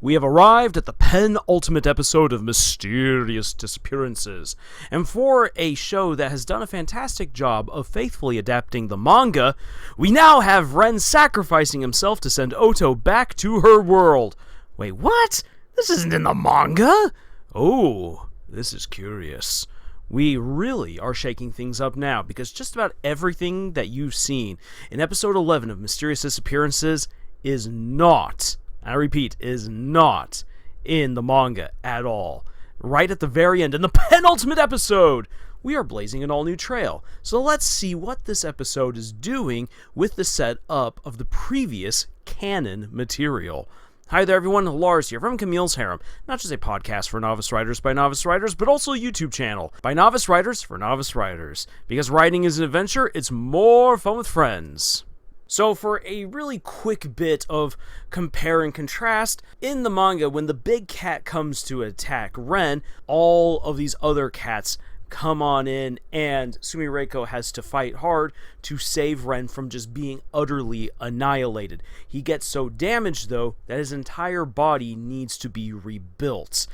We have arrived at the penultimate episode of Mysterious Disappearances, and for a show that has done a fantastic job of faithfully adapting the manga, we now have Ren sacrificing himself to send Oto back to her world. Wait, what? This isn't in the manga? Oh, this is curious. We really are shaking things up now, because just about everything that you've seen in episode 11 of Mysterious Disappearances is not, I repeat, is not in the manga at all. Right at the very end, in the penultimate episode, we are blazing an all-new trail. So let's see what this episode is doing with the setup of the previous canon material. Hi there everyone, Lars here from Camille's Harem, not just a podcast for novice writers by novice writers, but also a YouTube channel by novice writers for novice writers. Because writing is an adventure, it's more fun with friends. So for a really quick bit of compare and contrast, in the manga, when the big cat comes to attack Ren, all of these other cats come on in, and Sumireko has to fight hard to save Ren from just being utterly annihilated. He gets so damaged, though, that his entire body needs to be rebuilt.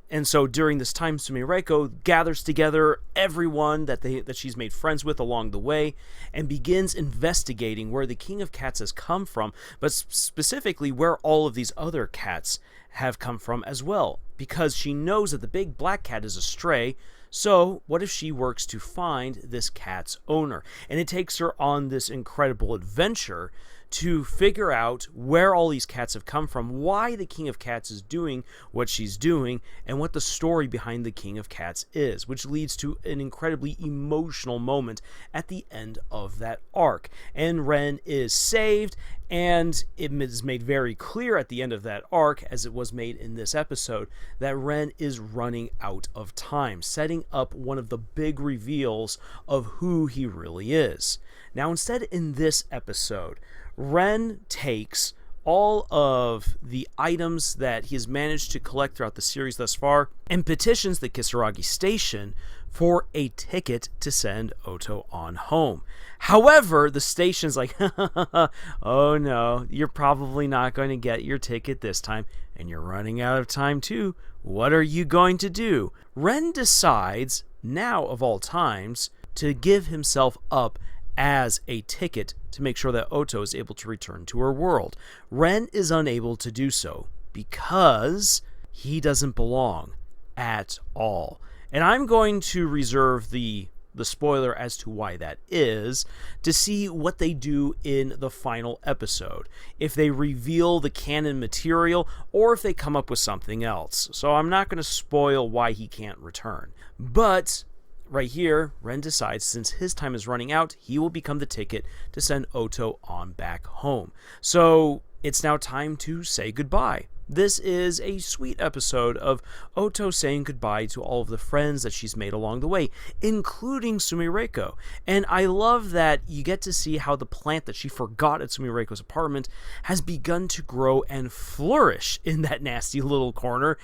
And so during this time, Sumireko gathers together everyone that she's made friends with along the way and begins investigating where the King of Cats has come from, but specifically where all of these other cats have come from as well, because she knows that the big black cat is a stray. So what if she works to find this cat's owner? And it takes her on this incredible adventure to figure out where all these cats have come from, why the King of Cats is doing what she's doing, and what the story behind the King of Cats is, which leads to an incredibly emotional moment at the end of that arc. And Ren is saved, and it is made very clear at the end of that arc, as it was made in this episode, that Ren is running out of time, setting up one of the big reveals of who he really is. Now, instead, in this episode, Ren takes all of the items that he has managed to collect throughout the series thus far and petitions the Kisaragi station for a ticket to send Oto on home. However, the station's like, oh no, you're probably not going to get your ticket this time, and you're running out of time too. What are you going to do? Ren decides, now of all times, to give himself up as a ticket to make sure that Oto is able to return to her world. Ren is unable to do so because he doesn't belong at all. And I'm going to reserve the spoiler as to why that is, to see what they do in the final episode. If they reveal the canon material, or if they come up with something else. So I'm not going to spoil why he can't return. But right here, Ren decides since his time is running out, he will become the ticket to send Oto on back home. So it's now time to say goodbye. This is a sweet episode of Oto saying goodbye to all of the friends that she's made along the way, including Sumireko. And I love that you get to see how the plant that she forgot at Sumireko's apartment has begun to grow and flourish in that nasty little corner,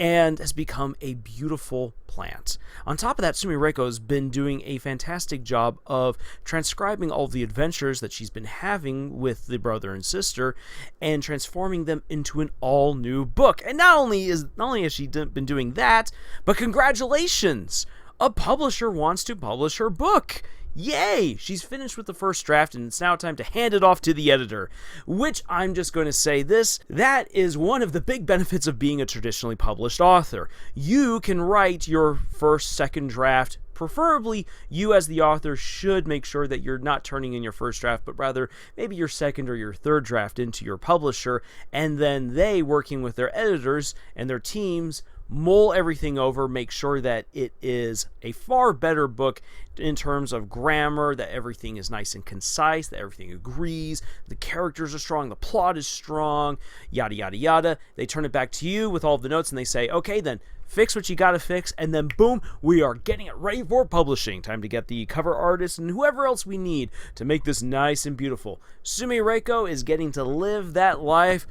and has become a beautiful plant. On top of that, Sumireko has been doing a fantastic job of transcribing all of the adventures that she's been having with the brother and sister and transforming them into an all-new book. And not only has she been doing that, but congratulations! A publisher wants to publish her book! Yay! She's finished with the first draft, and it's now time to hand it off to the editor. Which, I'm just going to say this, that is one of the big benefits of being a traditionally published author. You can write your first, second draft. Preferably, you as the author should make sure that you're not turning in your first draft, but rather maybe your second or your third draft into your publisher, and then they, working with their editors and their teams, mull everything over, make sure that it is a far better book in terms of grammar, that everything is nice and concise, that everything agrees, the characters are strong, the plot is strong, yada yada yada. They turn it back to you with all of the notes and they say, okay then, fix what you gotta fix, and then boom, we are getting it ready for publishing. Time to get the cover artist and whoever else we need to make this nice and beautiful. Sumireko is getting to live that life,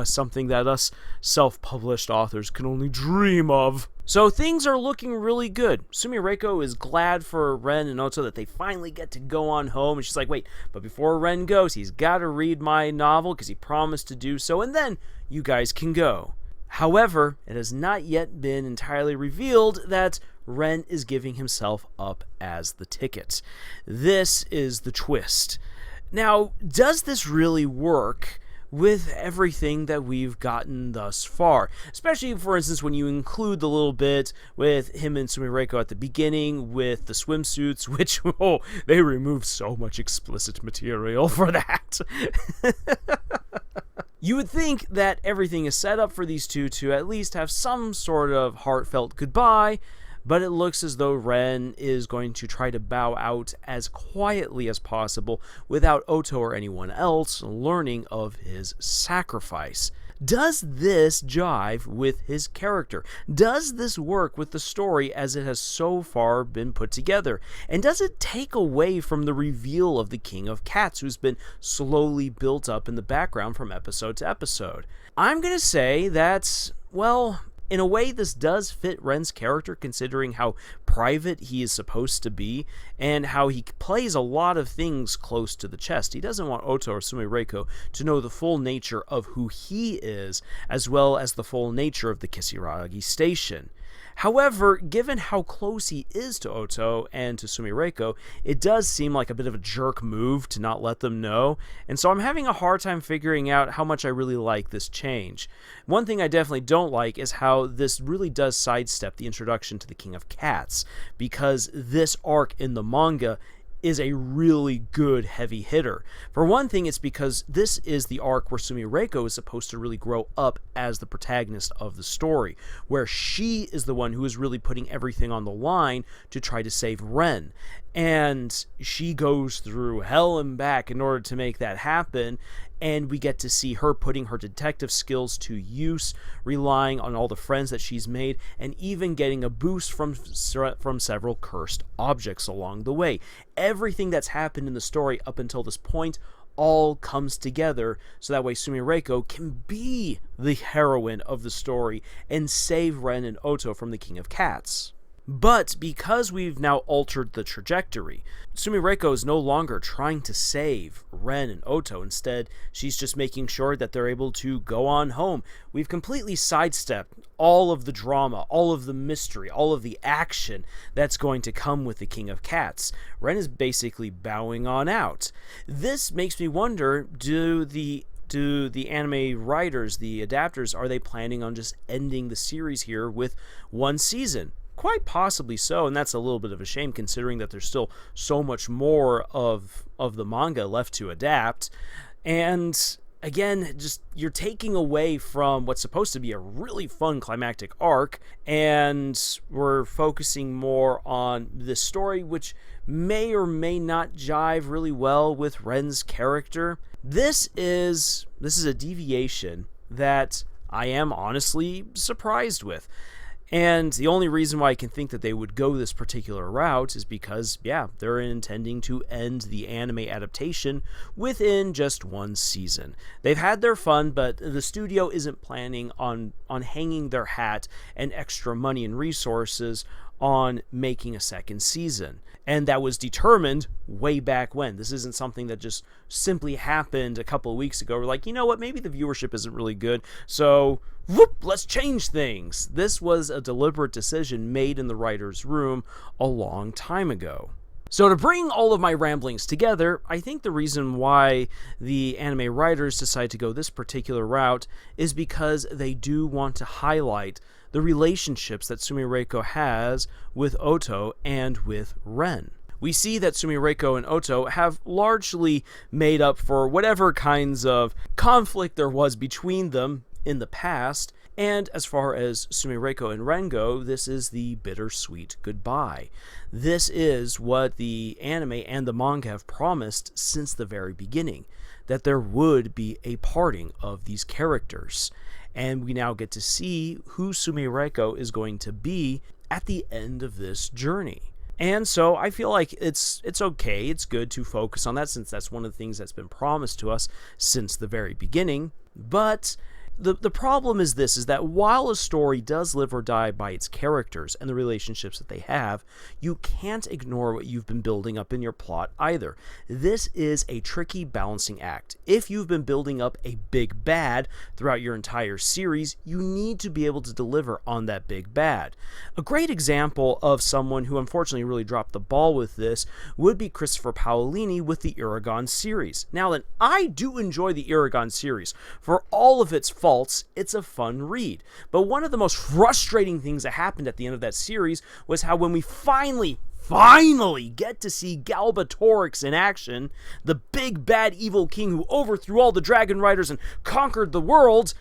something that us self-published authors can only dream of. So things are looking really good. Sumireko is glad for Ren and Oto that they finally get to go on home. And she's like, wait, but before Ren goes, he's got to read my novel because he promised to do so. And then you guys can go. However, it has not yet been entirely revealed that Ren is giving himself up as the ticket. This is the twist. Now, does this really work with everything that we've gotten thus far? Especially, for instance, when you include the little bit with him and Sumireko at the beginning with the swimsuits, which, they removed so much explicit material for that. You would think that everything is set up for these two to at least have some sort of heartfelt goodbye, but it looks as though Ren is going to try to bow out as quietly as possible without Oto or anyone else learning of his sacrifice. Does this jive with his character? Does this work with the story as it has so far been put together? And does it take away from the reveal of the King of Cats, who's been slowly built up in the background from episode to episode? I'm going to say that, well, in a way, this does fit Ren's character, considering how private he is supposed to be and how he plays a lot of things close to the chest. He doesn't want Oto or Sumireko to know the full nature of who he is, as well as the full nature of the Kisaragi station. However, given how close he is to Oto and to Sumireko, it does seem like a bit of a jerk move to not let them know, and so I'm having a hard time figuring out how much I really like this change. One thing I definitely don't like is how this really does sidestep the introduction to the King of Cats, because this arc in the manga is a really good heavy hitter. For one thing, it's because this is the arc where Sumireko is supposed to really grow up as the protagonist of the story, where she is the one who is really putting everything on the line to try to save Ren. And she goes through hell and back in order to make that happen, and we get to see her putting her detective skills to use, relying on all the friends that she's made, and even getting a boost from several cursed objects along the way. Everything that's happened in the story up until this point all comes together, so that way Sumireko can be the heroine of the story and save Ren and Oto from the King of Cats. But because we've now altered the trajectory, Sumireko is no longer trying to save Ren and Oto. Instead, she's just making sure that they're able to go on home. We've completely sidestepped all of the drama, all of the mystery, all of the action that's going to come with the King of Cats. Ren is basically bowing on out. This makes me wonder, do the anime writers, the adapters, are they planning on just ending the series here with one season? Quite possibly so, and that's a little bit of a shame considering that there's still so much more of the manga left to adapt. And again, just you're taking away from what's supposed to be a really fun climactic arc, and we're focusing more on this story, which may or may not jive really well with Ren's character. This is a deviation that I am honestly surprised with. And the only reason why I can think that they would go this particular route is because, they're intending to end the anime adaptation within just one season. They've had their fun, but the studio isn't planning on hanging their hat and extra money and resources on making a second season. And that was determined way back when. This isn't something that just simply happened a couple of weeks ago. We're like, you know what, maybe the viewership isn't really good, so let's change things. This was a deliberate decision made in the writer's room a long time ago. So to bring all of my ramblings together, I think the reason why the anime writers decide to go this particular route is because they do want to highlight the relationships that Sumireko has with Oto and with Ren. We see that Sumireko and Oto have largely made up for whatever kinds of conflict there was between them in the past, and as far as Sumireko and Ren go, this is the bittersweet goodbye. This is what the anime and the manga have promised since the very beginning, that there would be a parting of these characters. And we now get to see who Sumireko is going to be at the end of this journey. And so I feel like it's okay, it's good to focus on that, since that's one of the things that's been promised to us since the very beginning. But The problem is this, is that while a story does live or die by its characters and the relationships that they have, you can't ignore what you've been building up in your plot either. This is a tricky balancing act. If you've been building up a big bad throughout your entire series, you need to be able to deliver on that big bad. A great example of someone who unfortunately really dropped the ball with this would be Christopher Paolini with the Eragon series. Now then, I do enjoy the Eragon series. For all of its faults, it's a fun read. But one of the most frustrating things that happened at the end of that series was how when we finally get to see Galbatorix in action, the big bad evil king who overthrew all the dragon riders and conquered the world,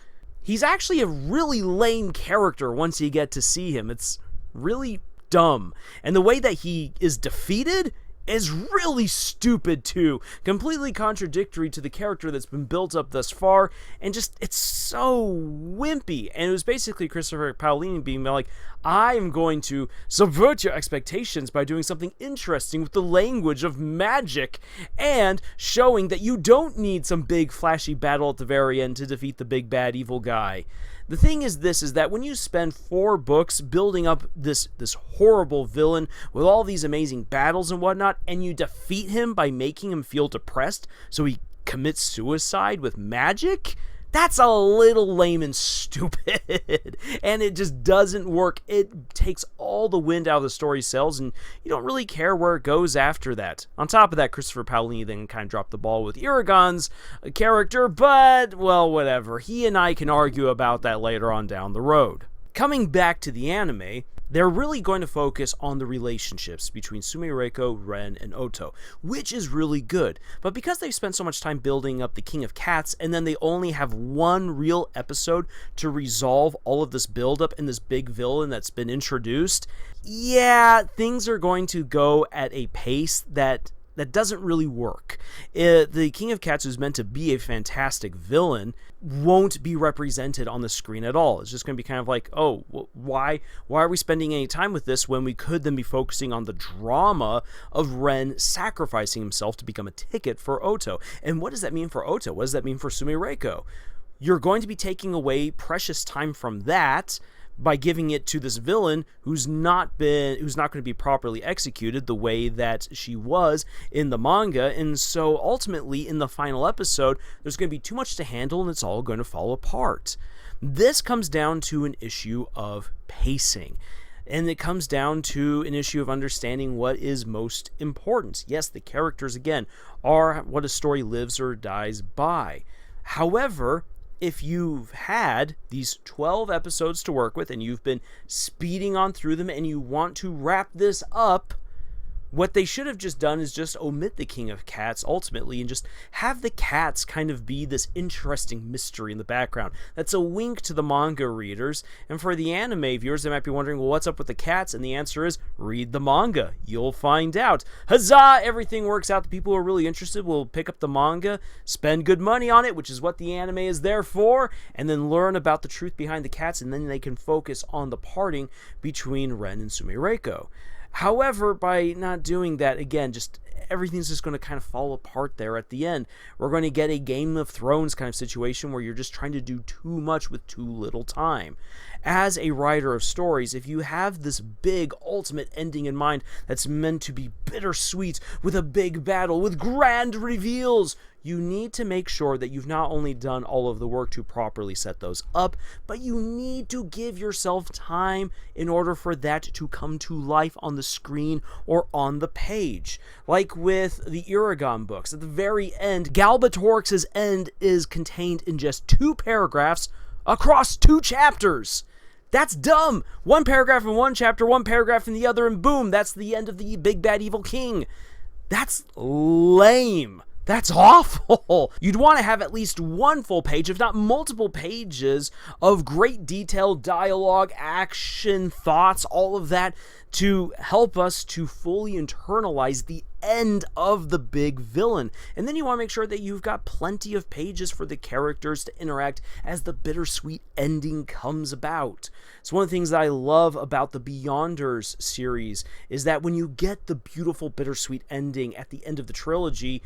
he's actually a really lame character once you get to see him. It's really dumb. And the way that he is defeated is really stupid too, completely contradictory to the character that's been built up thus far, and just, it's so wimpy. And it was basically Christopher Paolini being like, I'm going to subvert your expectations by doing something interesting with the language of magic, and showing that you don't need some big flashy battle at the very end to defeat the big bad evil guy. The thing is this, is that when you spend 4 books building up this horrible villain with all these amazing battles and whatnot, and you defeat him by making him feel depressed so he commits suicide with magic, that's a little lame and stupid. And it just doesn't work. It takes all the wind out of the story sails, and you don't really care where it goes after that. On top of that, Christopher Paolini then kind of dropped the ball with Eragon's character, but, well, whatever. He and I can argue about that later on down the road. Coming back to the anime, they're really going to focus on the relationships between Sumireko, Ren, and Oto, which is really good. But because they've spent so much time building up the King of Cats, and then they only have one real episode to resolve all of this buildup and this big villain that's been introduced, yeah, things are going to go at a pace that doesn't really work. The King of Cats, who's meant to be a fantastic villain, won't be represented on the screen at all. It's just going to be kind of like, oh, why are we spending any time with this when we could then be focusing on the drama of Ren sacrificing himself to become a ticket for Oto? And what does that mean for Oto? What does that mean for Sumireko? You're going to be taking away precious time from that by giving it to this villain who's not going to be properly executed the way that she was in the manga. And so ultimately in the final episode, there's going to be too much to handle and it's all going to fall apart. This comes down to an issue of pacing. And it comes down to an issue of understanding what is most important. Yes, the characters, again, are what a story lives or dies by. However, if you've had these 12 episodes to work with and you've been speeding on through them and you want to wrap this up, what they should have just done is just omit the King of Cats ultimately and just have the cats kind of be this interesting mystery in the background. That's a wink to the manga readers. And for the anime viewers, they might be wondering, well, what's up with the cats? And the answer is, read the manga. You'll find out. Huzzah! Everything works out. The people who are really interested will pick up the manga, spend good money on it, which is what the anime is there for, and then learn about the truth behind the cats, and then they can focus on the parting between Ren and Sumireko. However, by not doing that, again, just everything's just going to kind of fall apart there at the end. We're going to get a Game of Thrones kind of situation where you're just trying to do too much with too little time. As a writer of stories, if you have this big ultimate ending in mind that's meant to be bittersweet, with a big battle, with grand reveals, you need to make sure that you've not only done all of the work to properly set those up, but you need to give yourself time in order for that to come to life on the screen or on the page. Like with the Eragon books, at the very end, Galbatorix's end is contained in just 2 paragraphs across 2 chapters. That's dumb! 1 paragraph in one chapter, 1 paragraph in the other, and boom, that's the end of the big bad evil king. That's lame. That's awful. You'd want to have at least 1 full page, if not multiple pages, of great detailed dialogue, action, thoughts, all of that, to help us to fully internalize the end of the big villain. And then you want to make sure that you've got plenty of pages for the characters to interact as the bittersweet ending comes about. So one of the things that I love about the Beyonders series is that when you get the beautiful bittersweet ending at the end of the trilogy,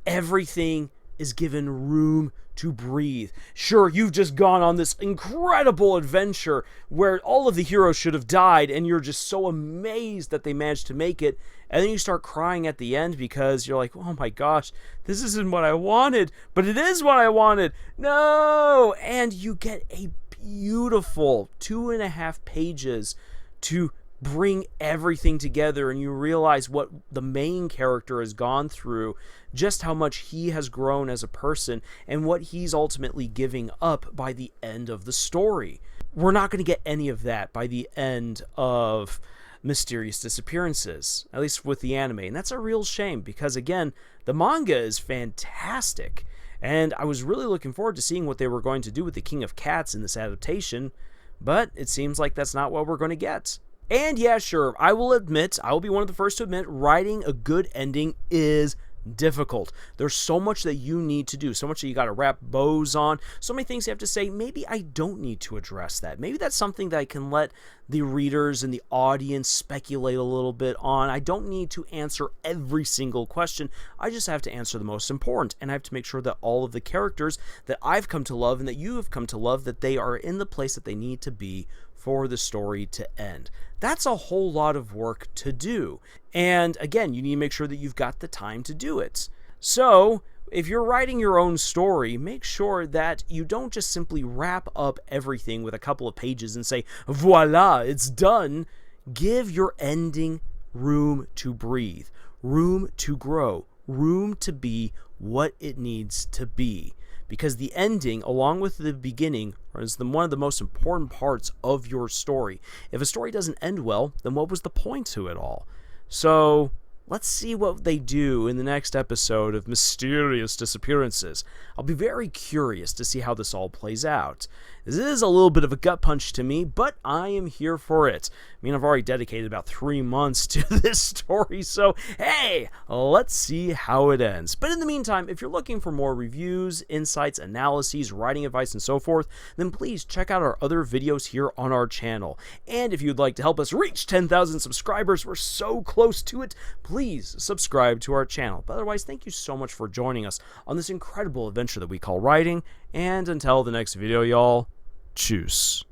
everything is given room to breathe. Sure, you've just gone on this incredible adventure where all of the heroes should have died, and you're just so amazed that they managed to make it, and then you start crying at the end because you're like, oh my gosh, this isn't what I wanted, but it is what I wanted. No! And you get a beautiful 2.5 pages to bring everything together, and you realize what the main character has gone through, just how much he has grown as a person, and what he's ultimately giving up by the end of the story. We're not going to get any of that by the end of Mysterious Disappearances, at least with the anime, and that's a real shame because, again, the manga is fantastic, and I was really looking forward to seeing what they were going to do with the King of Cats in this adaptation, but it seems like that's not what we're going to get. And yeah, sure, I will be one of the first to admit, writing a good ending is difficult. There's so much that you need to do, so much that you got to wrap bows on, so many things you have to say. Maybe I don't need to address that. Maybe that's something that I can let the readers and the audience speculate a little bit on. I don't need to answer every single question. I just have to answer the most important, and I have to make sure that all of the characters that I've come to love and that you have come to love, that they are in the place that they need to be for the story to end. That's a whole lot of work to do. And again, you need to make sure that you've got the time to do it. So, if you're writing your own story, make sure that you don't just simply wrap up everything with a couple of pages and say, voila, it's done. Give your ending room to breathe, room to grow, room to be what it needs to be. Because the ending, along with the beginning, is one of the most important parts of your story. If a story doesn't end well, then what was the point to it all? So, let's see what they do in the next episode of Mysterious Disappearances. I'll be very curious to see how this all plays out. This is a little bit of a gut punch to me, but I am here for it. I mean, I've already dedicated about 3 months to this story, so hey, let's see how it ends. But in the meantime, if you're looking for more reviews, insights, analyses, writing advice, and so forth, then please check out our other videos here on our channel. And if you'd like to help us reach 10,000 subscribers, we're so close to it, please subscribe to our channel. But otherwise, thank you so much for joining us on this incredible adventure that we call writing, and until the next video, y'all, tschüss.